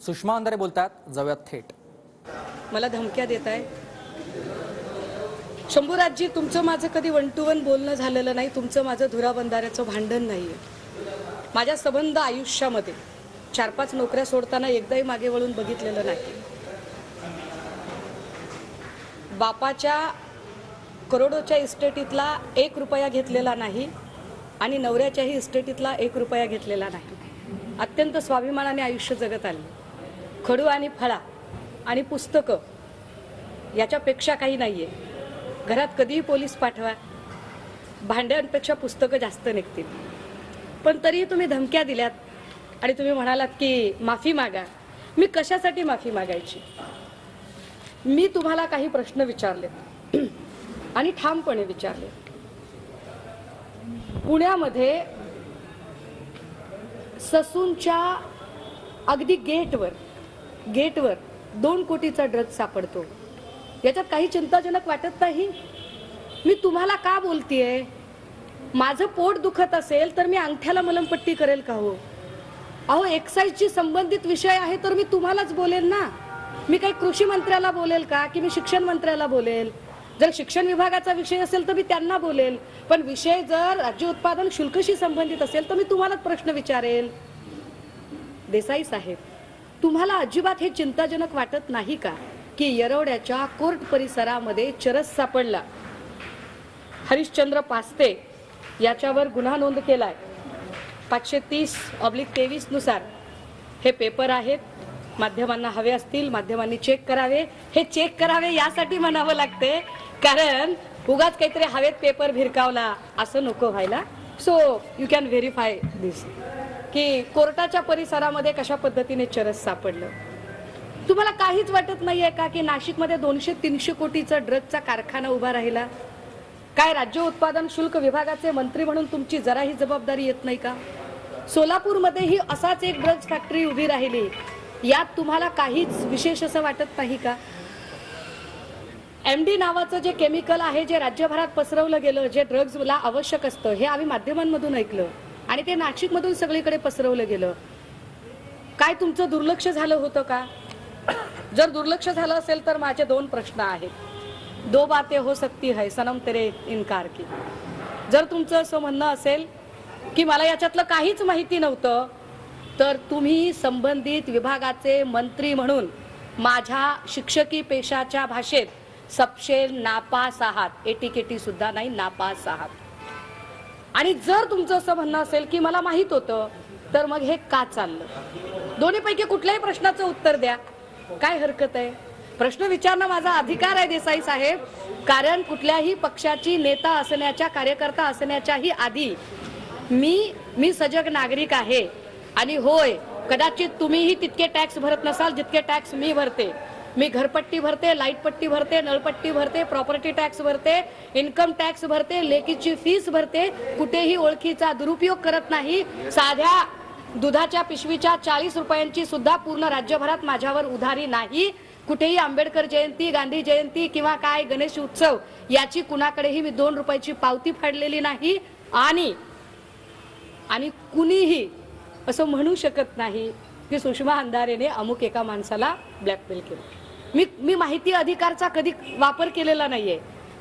सुषमा अंधारे बोलतात, जाऊयात थेट. मला धमक्या देत आहे. शंभूराजजी, तुमचं माझं कधी 1 to 1 बोलणं झालेलं नाही. तुमचं माझं धुराबंधाऱ्याचं भांडण नाही आहे. माझ्या संबंध आयुष्यामध्ये 4-5 नोकऱ्या सोडताना एकदाही मागे वळून बघितलेलं नाही. बापाच्या करोडोच्या इस्टेटीतला 1 रुपया घेतलेला नाही आणि नवऱ्याच्याही इस्टेटीतला 1 रुपया घेतलेला नाही. अत्यंत स्वाभिमानाने आयुष्य जगत आले. खडू आणि फळा आणि पुस्तकं याच्यापेक्षा काही नाही आहे. घरात कधीही पोलीस पाठवा, भांड्यांपेक्षा पुस्तकं जास्त निघतील. पण तरीही तुम्ही धमक्या दिल्यात आणि तुम्ही म्हणालात की माफी मागा. मी कशासाठी माफी मागायची? मी तुम्हाला काही प्रश्न विचारले आणि ठामपणे विचारले. पुण्यामध्ये ससूनच्या अगदी गेटवर 2 कोटीचा ड्रग सापडतो. याच्यात काही चिंताजनक वाटत नाही? मी तुम्हाला का बोलतेय? माझं पोट दुखत असेल तर मी अंगठ्याला मलमपट्टी करेल का हो? अहो, एक्साईजशी संबंधित विषय आहे तर मी तुम्हालाच बोलेल ना. मी काही कृषी मंत्र्याला बोलेल का की मी शिक्षण मंत्र्याला बोलेल? जर शिक्षण विभागाचा विषय असेल तर मी त्यांना बोलेल. पण विषय जर राज्य उत्पादन शुल्कशी संबंधित असेल तर मी तुम्हालाच प्रश्न विचारेल. देसाई साहेब, तुम्हाला अजिबात हे चिंताजनक वाटत नाही का की येरवड्याच्या कोर्ट परिसरामध्ये चरस सापडला? हरिश्चंद्र पास्ते याच्यावर गुन्हा नोंद केलाय 530/23 नुसार. हे पेपर आहेत. माध्यमांना हवे असतील, माध्यमांनी चेक करावे. हे चेक करावे यासाठी म्हणावं लागते कारण उगाच काहीतरी हवेत पेपर भिरकावला असं नको व्हायला. सो यू कॅन व्हेरीफाय दिस की कोर्टाच्या परिसरामध्ये कशा पद्धतीने चरस सापडलं. तुम्हाला काहीच वाटत नाहीये का की नाशिकमध्ये 200-300 कोटीचा ड्रगचा कारखाना उभा राहिला? काय राज्य उत्पादन शुल्क विभागाचे मंत्री म्हणून तुमची जराही जबाबदारी येत नाही का? सोलापूरमध्येही असाच एक ड्रग्ज फॅक्टरी उभी राहिली. यात तुम्हाला काहीच विशेष असं वाटत नाही का? MD नावाचं जे केमिकल आहे, जे राज्यभरात पसरवलं गेलं, जे ड्रग्जला आवश्यक असतं, हे आम्ही माध्यमांमधून ऐकलं आणि ते नाशिकमधून सगळीकडे पसरवलं गेलं. काय तुमचं दुर्लक्ष झालं होतं का? जर दुर्लक्ष झालं असेल तर माझे 2 प्रश्न आहेत. 2 बातें हो सकती है, सनम तेरे इनकार की. जर तुमचं असं म्हणणं असेल की मला याच्यातलं काहीच माहिती नव्हतं तर तुम्ही संबंधित विभागाचे मंत्री म्हणून माझ्या शिक्षकी पेशाच्या भाषेत सबशेल नापास आहात. एटीकेटी सुद्धा नाही, नापास आहात. आणि जर तुमचं असं म्हणणं असेल की मला माहित होतं तर मग हे का चाललं? दोन्हीपैकी कुठल्याही प्रश्नाचं उत्तर द्या. काय हरकत आहे? प्रश्न विचारणं माझा अधिकार आहे देसाई साहेब. कारण कुठल्याही पक्षाची नेता असण्याच्या, कार्यकर्ता असण्याच्याही आधी मी सजग नागरिक आहे. आणि होय, कदाचित तुम्हीही तितके टॅक्स भरत नसाल जितके टॅक्स मी भरते. मी घरपट्टी भरते, लाईट पट्टी भरते, नळपट्टी भरते, प्रॉपर्टी टॅक्स भरते, इन्कम टॅक्स भरते, लेकीची फीस भरते. कुठेही ओळखीचा दुरुपयोग करत नाही. साध्या दुधाच्या पिशवीच्या 40 रुपयांची सुद्धा पूर्ण राज्यभरात माझ्यावर उधारी नाही. कुठेही आंबेडकर जयंती, गांधी जयंती किंवा काय गणेश उत्सव याची कुणाकडेही मी 2 रुपयाची पावती फाडलेली नाही. आणि कुणीही असं म्हणू शकत नाही की सुषमा अंधारेने अमुक एका माणसाला ब्लॅकमेल केलं. मी माहिती अधिकारचा कधी वापर केलेला नाहीये.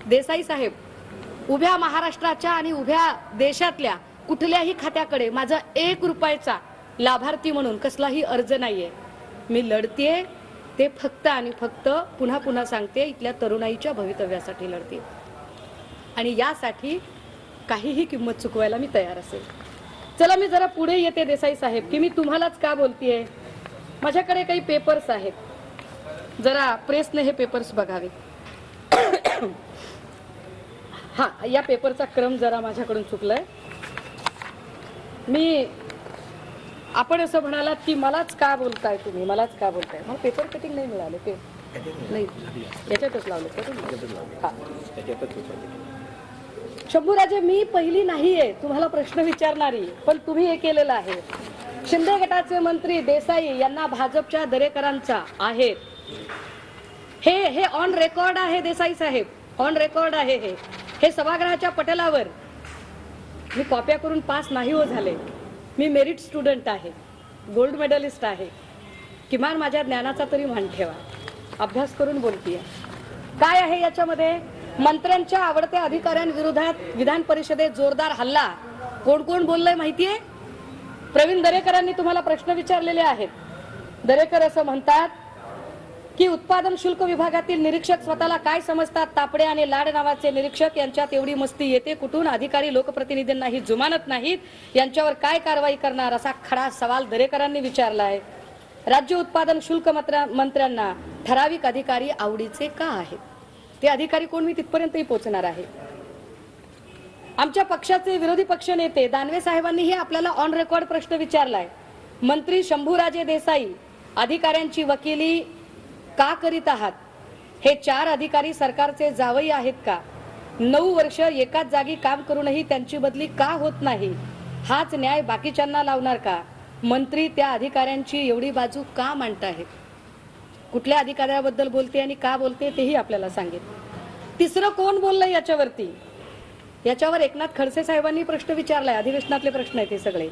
देसाई साहेब, उभ्या महाराष्ट्राच्या आणि उभ्या देशातल्या कुठल्याही खात्याकडे माझा 1 रुपयाचा लाभार्थी म्हणून कसलाही अर्ज नाहीये. मी लढतेय ते फक्त आणि फक्त पुन्हा सांगते, इथल्या तरुणाईच्या भवितव्यासाठी लढते. आणि यासाठी काहीही किंमत चुकवायला मी तयार असेल. चला, मी जरा पुढे येते देसाई साहेब की मी तुम्हालाच का बोलतेय. माझ्याकडे काही पेपर्स आहेत, जरा प्रेसने हे पेपर्स बघावे. हा, या पेपरचा क्रम जरा माझ्याकडून चुकलाय. आपण असं म्हणालात की मलाच का बोलताय तुम्ही, मलाच का बोलताय. मला पेपर कटिंग नाही मिळाले. नाही, याच्यातच लावले. शंभूराजे, मी पहिली नाहीये तुम्हाला प्रश्न विचारणारी, पण तुम्ही हे केलेलं आहे. शिंदे गटाचे मंत्री देसाई यांना भाजपच्या दरेकरांचा आहेत. हे ऑन रेकॉर्ड आहे देसाई साहेब, ऑन रेकॉर्ड आहे. हे सभागृहाच्या पटलावर मी कॉप्या करून पास नाही हो झाले. मी मेरिट स्टुडंट आहे, गोल्ड मेडलिस्ट आहे. किमान माझ्या ज्ञानाचा तरी मान ठेवा. अभ्यास करून बोलतीये. काय आहे याच्यामध्ये? मंत्र्यांच्या आवडत्या अधिकाऱ्यांविरोधात विधान परिषदेत जोरदार हल्ला. कोण कोण बोललंय माहितीये? प्रवीण दरेकरांनी तुम्हाला प्रश्न विचारलेले आहेत. दरेकर असं म्हणतात की उत्पादन शुल्क विभागातील निरीक्षक स्वतःला काय समजतात? तापडे आणि लाड नावाचे निरीक्षक, यांच्यात एवढी मस्ती येते कुठून? अधिकारी लोकप्रतिनिधींनाही जुमानत नाहीत, यांच्यावर काय कारवाई करणार? असा खडा सवाल दरेकरांनी विचारला आहे. राज्य उत्पादन शुल्क मंत्र्यांना ठराविक अधिकारी आवडीचे का आहेत? ते अधिकारी कोण, मी तिथपर्यंतही पोहोचणार आहे. आमच्या पक्षाचे विरोधी पक्ष नेते दानवे साहेबांनीही आपल्याला ऑन रेकॉर्ड प्रश्न विचारलाय. मंत्री शंभूराजे देसाई अधिकाऱ्यांची वकिली का करीत आहात? हे 4 अधिकारी सरकारचे जावई आहेत का? 9 वर्ष एकाच जागी काम करूनही त्यांची बदली का होत नाही? हाच न्याय बाकीच्यांना लावणार का? मंत्री त्या अधिकाऱ्यांची एवढी बाजू का मांडताहेत? कुठल्या अधिकाऱ्याबद्दल बोलते आणि का बोलते तेही आपल्याला सांगेल. तिसरं कोण बोललंय याच्यावरती? याच्यावर एकनाथ खडसे साहेबांनी प्रश्न विचारलाय. अधिवेशनातले प्रश्न आहेत हे सगळे.